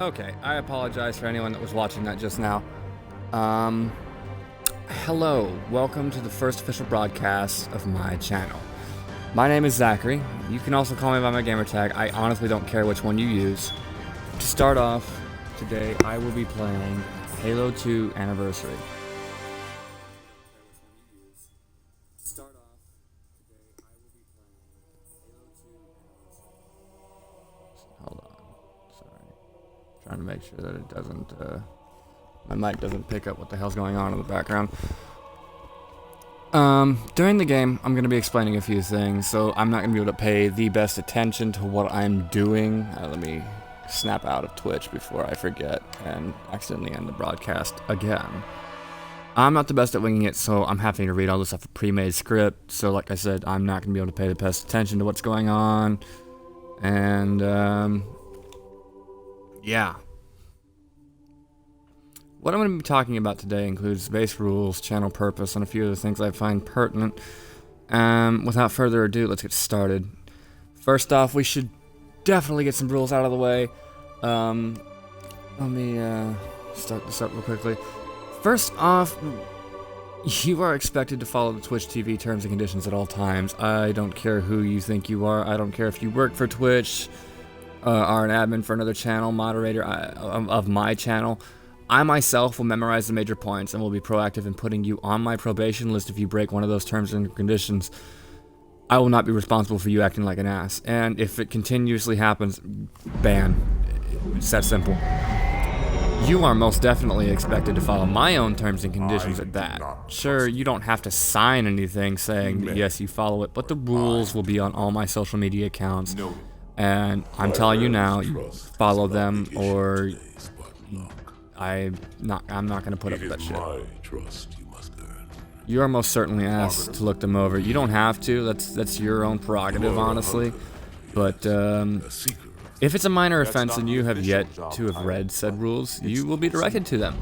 Okay, I apologize for anyone that was watching that just now. Hello, welcome to the first official broadcast of my channel. My name is Zachary. You can also call me by my gamer tag. I honestly don't care which one you use. To start off, today I will be playing Halo 2 Anniversary. Hold on, sorry. Trying to make sure that it doesn't, my mic doesn't pick up what the hell's going on in the background. During the game, I'm going to be explaining a few things, so I'm not going to be able to pay the best attention to what I'm doing. Let me snap out of Twitch before I forget and accidentally end the broadcast again. I'm not the best at winging it, so I'm having to read all this off a pre-made script, so like I said, I'm not going to be able to pay the best attention to what's going on, and, yeah. What I'm going to be talking about today includes base rules, channel purpose, and a few other things I find pertinent. Without further ado, let's get started. First off, we should definitely get some rules out of the way. Let me start this up real quickly. First off, you are expected to follow the Twitch TV terms and conditions at all times. I don't care who you think you are. I don't care if you work for Twitch, are an admin for another channel, moderator of my channel. I myself will memorize the major points and will be proactive in putting you on my probation list if you break one of those terms and conditions. I will not be responsible for you acting like an ass. And if it continuously happens, ban. It's that simple. You are most definitely expected to follow my own terms and conditions at that. Sure, you don't have to sign anything saying that yes, you follow it, but the rules will be on all my social media accounts. And I'm telling you now, you follow them or I'm not going to put up with that shit. You are most certainly asked to look them over. You don't have to. That's your own prerogative, honestly. But if it's a minor offense and you have yet to have read said rules, you will be directed to them.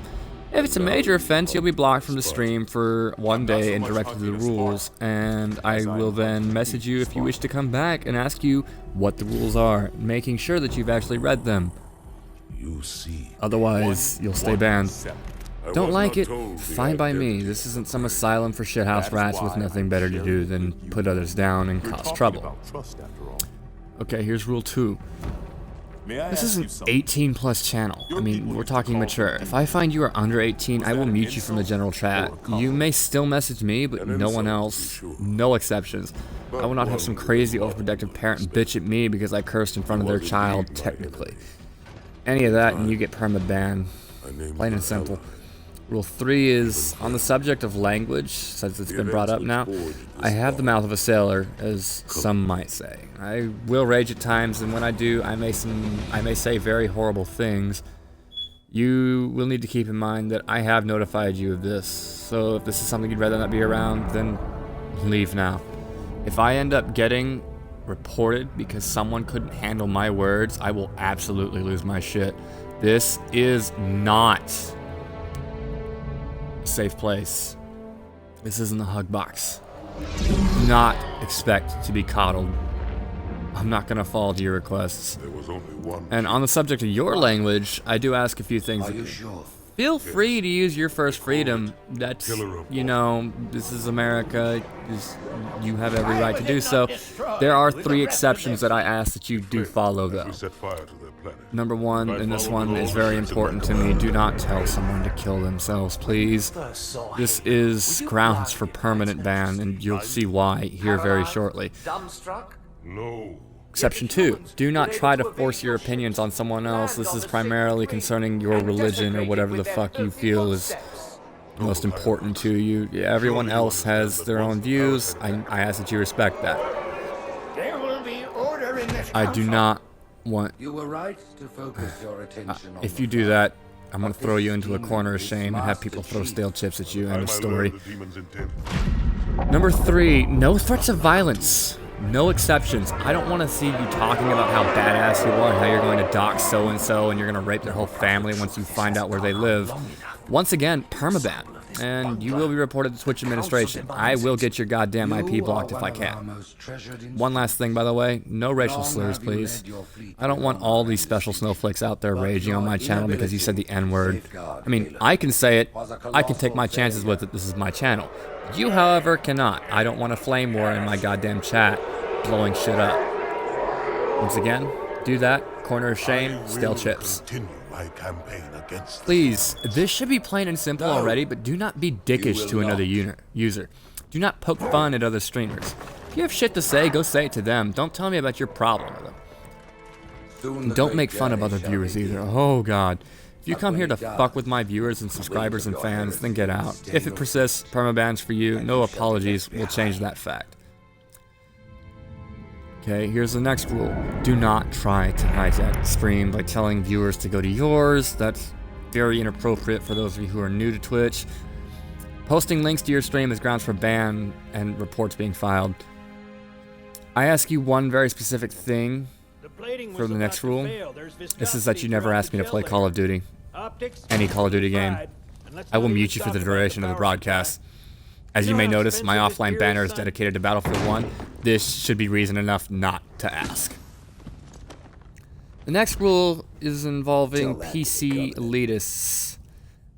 If it's a major offense, you'll be blocked from the stream for one day and directed to the rules. And I will then message you if you wish to come back and ask you what the rules are, making sure that you've actually read them. Otherwise, you'll stay banned. Don't like it? Fine by me. This isn't some asylum for shithouse rats with nothing better to do than put others down and cause trouble. Okay, here's rule 2. This is an 18 plus channel. I mean, we're talking mature. If I find you are under 18, I will mute you from the general chat. You may still message me, but no one else. No exceptions. I will not have some crazy overprotective parent bitch at me because I cursed in front of their child, technically. Any of that and you get perma-banned. Plain and simple. Rule 3 is, on the subject of language, since it's been brought up now, I have the mouth of a sailor, as some might say. I will rage at times, and when I do, I may say very horrible things. You will need to keep in mind that I have notified you of this, so if this is something you'd rather not be around, then leave now. If I end up getting reported because someone couldn't handle my words, I will absolutely lose my shit. This is not a safe place. This isn't a hug box. Do not expect to be coddled. I'm not gonna fall to your requests. And on the subject of your language, I do ask a few things. Are you sure? Feel free to use your first freedom. That's, you know, this is America. You have every right to do so. There are 3 exceptions that I ask that you do follow, though. Number 1, and this one is very important to me, do not tell someone to kill themselves, please. This is grounds for permanent ban, and you'll see why here very shortly. Exception 2, do not try to force your opinions on someone else. This is primarily concerning your religion or whatever the fuck you feel is most important to you. Everyone else has their own views. I ask that you respect that. I do not want... You were right to focus your attention on if you do that, I'm gonna throw you into a corner of shame and have people throw stale chips at you. End of story. Number 3, no threats of violence. No exceptions. I don't want to see you talking about how badass you are, how you're going to dox so-and-so, and you're going to rape their whole family once you find out where they live. Once again, permaban. and you will be reported to Twitch administration. I will get your goddamn IP blocked if I can. One last thing, by the way, no racial slurs, please. I don't want all these special snowflakes out there raging on my channel because you said the N-word. I mean, I can say it. I can take my chances with it. This is my channel. You, however, cannot. I don't want a flame war in my goddamn chat blowing shit up. Once again, do that. Corner of shame, stale chips. Please, this should be plain and simple already, but do not be dickish to another user. Do not poke fun at other streamers. If you have shit to say, go say it to them. Don't tell me about your problem with them. And don't make fun of other viewers either. Oh god. If you come here to fuck with my viewers and subscribers and fans, then get out. If it persists, permabans for you, no apologies, we'll change that fact. Okay, here's the next rule. Do not try to hijack the stream by telling viewers to go to yours. That's very inappropriate for those of you who are new to Twitch. Posting links to your stream is grounds for ban and reports being filed. I ask you one very specific thing for the next rule. This is that you never ask me to play Call of Duty. Any Call of Duty game. I will mute you for the duration of the broadcast. As you may notice, my offline banner is dedicated to Battlefield 1. This should be reason enough not to ask. The next rule is involving PC elitists.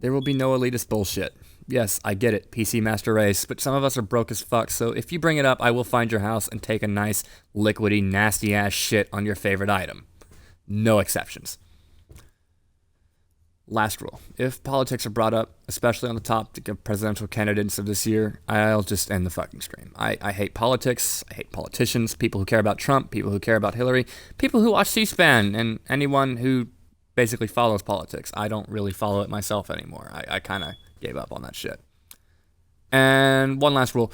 There will be no elitist bullshit. Yes, I get it, PC master race, but some of us are broke as fuck, so if you bring it up, I will find your house and take a nice, liquidy, nasty-ass shit on your favorite item. No exceptions. Last rule. If politics are brought up, especially on the topic of presidential candidates of this year, I'll just end the fucking stream. I hate politics, I hate politicians, people who care about Trump, people who care about Hillary, people who watch C-SPAN, and anyone who basically follows politics. I don't really follow it myself anymore. I kind of gave up on that shit. And one last rule.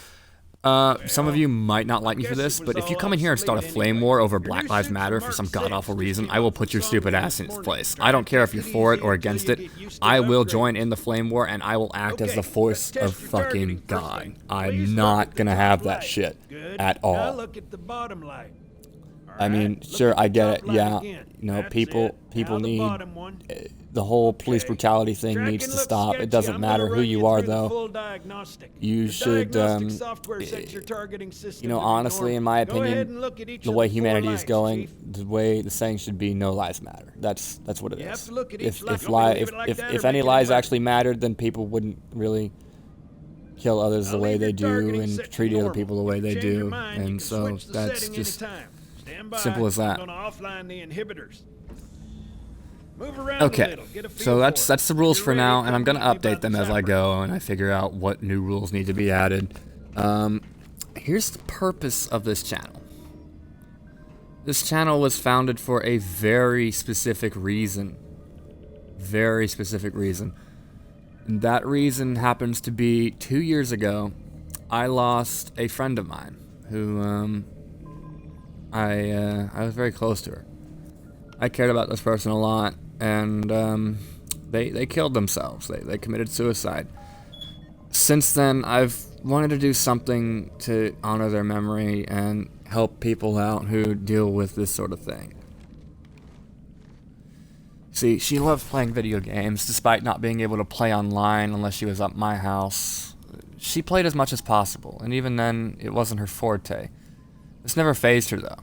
Some of you might not like me for this, but if you come in here and start a flame war over Black Lives Matter for some god-awful reason, I will put your stupid ass in its place. I don't care if you're for it or against it. I will join in the flame war, and I will act as the force of fucking God. I'm not gonna have that shit at all. I mean, sure, I get it. Yeah, you know, people need the whole police brutality thing needs to stop. It doesn't matter who you are, though. You should, you know, honestly, in my opinion, the way humanity is going, the way the saying should be, no lives matter. That's what it is. If any lives actually mattered, then people wouldn't really kill others the way they do and treat other people the way they do. And so that's just simple as that. Okay, so that's the rules for now, and I'm gonna update them as I go, and I figure out what new rules need to be added. Here's the purpose of this channel. This channel was founded for a very specific reason. Very specific reason. And that reason happens to be 2 years ago, I lost a friend of mine who, I was very close to her. I cared about this person a lot, and they killed themselves. They committed suicide. Since then, I've wanted to do something to honor their memory and help people out who deal with this sort of thing. See, she loved playing video games, despite not being able to play online unless she was at my house. She played as much as possible, and even then, it wasn't her forte. This never fazed her, though.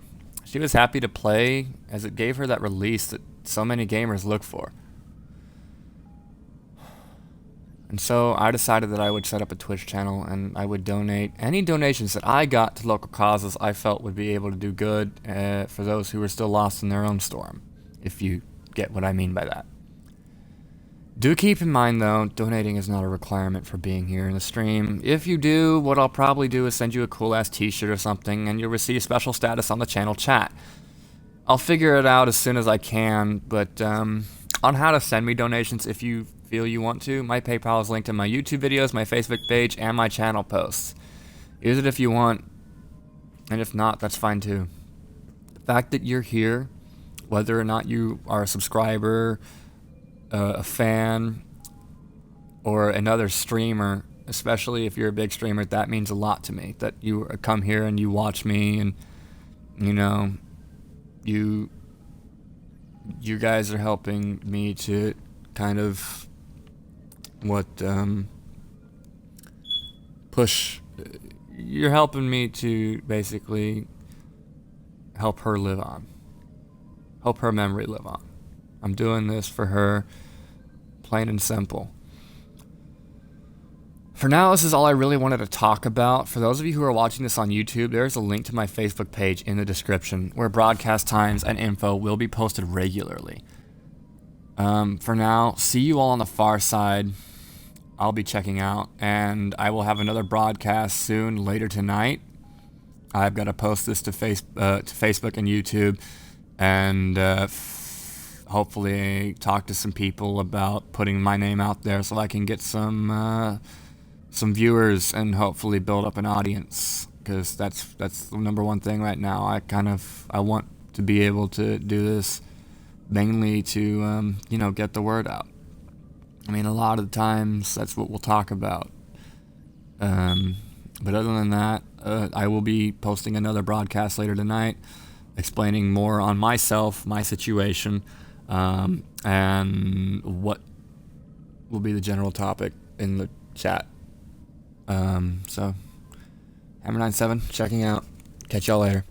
She was happy to play, as it gave her that release that so many gamers look for. And so I decided that I would set up a Twitch channel, and I would donate any donations that I got to local causes I felt would be able to do good for those who were still lost in their own storm, if you get what I mean by that. Do keep in mind, though, donating is not a requirement for being here in the stream. If you do, what I'll probably do is send you a cool-ass t-shirt or something, and you'll receive special status on the channel chat. I'll figure it out as soon as I can, but on how to send me donations if you feel you want to, my PayPal is linked in my YouTube videos, my Facebook page, and my channel posts. Use it if you want, and if not, that's fine too. The fact that you're here, whether or not you are a subscriber, a fan, or another streamer, especially if you're a big streamer, that means a lot to me. That you come here and you watch me, and you know, you guys are helping me to kind of you're helping me to basically help her live on. Help her memory live on. I'm doing this for her, plain and simple. For now, this is all I really wanted to talk about. For those of you who are watching this on YouTube, there's a link to my Facebook page in the description where broadcast times and info will be posted regularly. For now, see you all on the far side. I'll be checking out, and I will have another broadcast soon, later tonight. I've got to post this to Facebook and YouTube, and hopefully talk to some people about putting my name out there so I can get some viewers and hopefully build up an audience, because that's the number one thing right now. I want to be able to do this mainly to get the word out. I mean, a lot of the times that's what we'll talk about. But other than that, I will be posting another broadcast later tonight explaining more on myself, my situation, and what will be the general topic in the chat. So, Hammer97 checking out. Catch y'all later.